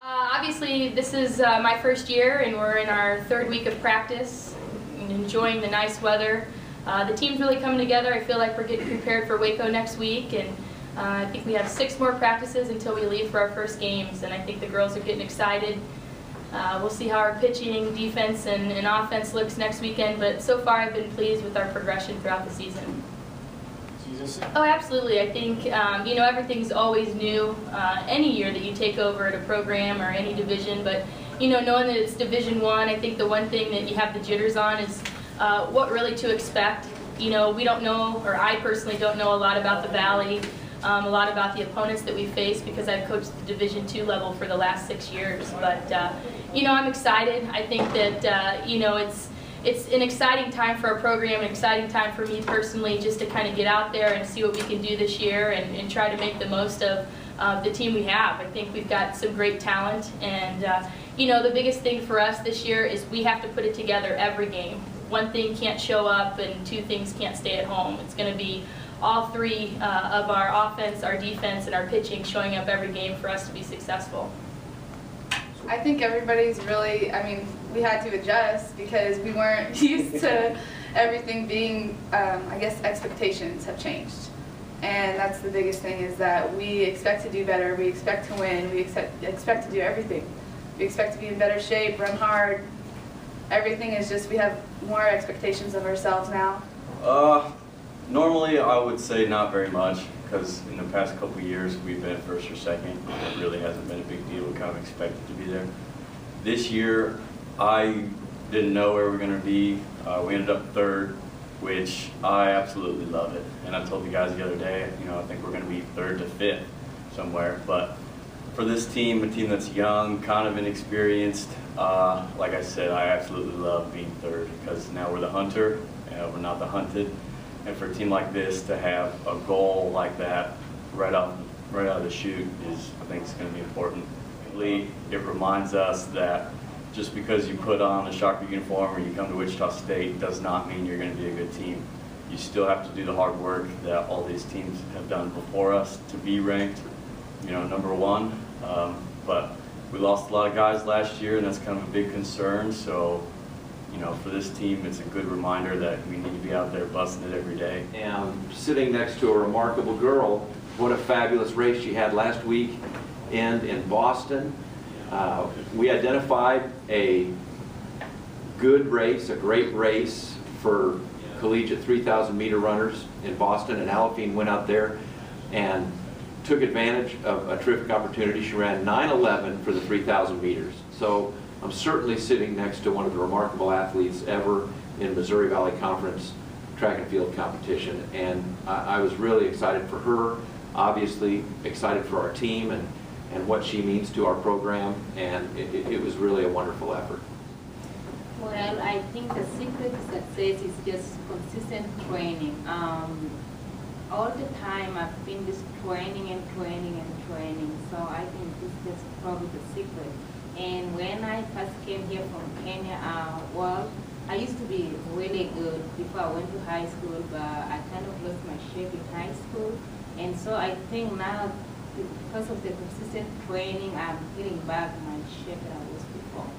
Obviously, this is my first year, and we're in our third week of practice, and enjoying the nice weather. The team's really coming together. I feel like we're getting prepared for Waco next week, and I think we have 6 more practices until we leave for our first games, and I think the girls are getting excited. We'll see how our pitching, defense, and offense looks next weekend, but so far I've been pleased with our progression throughout the season. Oh, absolutely. I think, you know, everything's always new any year that you take over at a program or any division, but, you know, knowing that it's Division I, I think the one thing that you have the jitters on is what really to expect. You know, we don't know, or I personally don't know a lot about the Valley, a lot about the opponents that we face because I've coached the Division II level for the last 6 years, but, you know, I'm excited. I think that, you know, it's an exciting time for our program, an exciting time for me personally, just to kind of get out there and see what we can do this year and try to make the most of the team we have. I think we've got some great talent, and you know, the biggest thing for us this year is we have to put it together every game. One thing can't show up and 2 things can't stay at home. It's going to be all 3 of our offense, our defense, and our pitching showing up every game for us to be successful. I think everybody's really, I mean, we had to adjust because we weren't used to everything being, I guess expectations have changed. And that's the biggest thing, is that we expect to do better, we expect to win, we expect to do everything. We expect to be in better shape, run hard. Everything is just, we have more expectations of ourselves now. Normally I would say not very much, because in the past couple of years we've been first or second. It really hasn't been a big deal. We kind of expected to be there. This year I didn't know where we were going to be. We ended up 3rd, which I absolutely love it. And I told the guys the other day, you know, I think we're going to be 3rd to 5th somewhere. But for this team, a team that's young, kind of inexperienced, like I said, I absolutely love being 3rd, because now we're the hunter, we're not the hunted. And for a team like this to have a goal like that right out of the chute is, I think, is going to be important. It reminds us that just because you put on a Shocker uniform or you come to Wichita State does not mean you're going to be a good team. You still have to do the hard work that all these teams have done before us to be ranked, you know, #1. But we lost a lot of guys last year, and that's kind of a big concern. So, you know, for this team, it's a good reminder that we need to be out there busting it every day. And sitting next to a remarkable girl, what a fabulous race she had last week in Boston. We identified a good race, a great race for collegiate 3,000 meter runners in Boston, and Alafine went out there and took advantage of a terrific opportunity. She ran 9:11 for the 3,000 meters. So I'm certainly sitting next to one of the remarkable athletes ever in Missouri Valley Conference track and field competition, and I was really excited for her, obviously excited for our team and what she means to our program, and it was really a wonderful effort. Well, I think the secret to success is just consistent training. All the time I've been just training and training and training, so I think this is probably the secret. And when I first came here from Kenya, well, I used to be really good before I went to high school, but I kind of lost my shape in high school. And so I think now, because of the consistent training, I'm getting back my shape that I was before.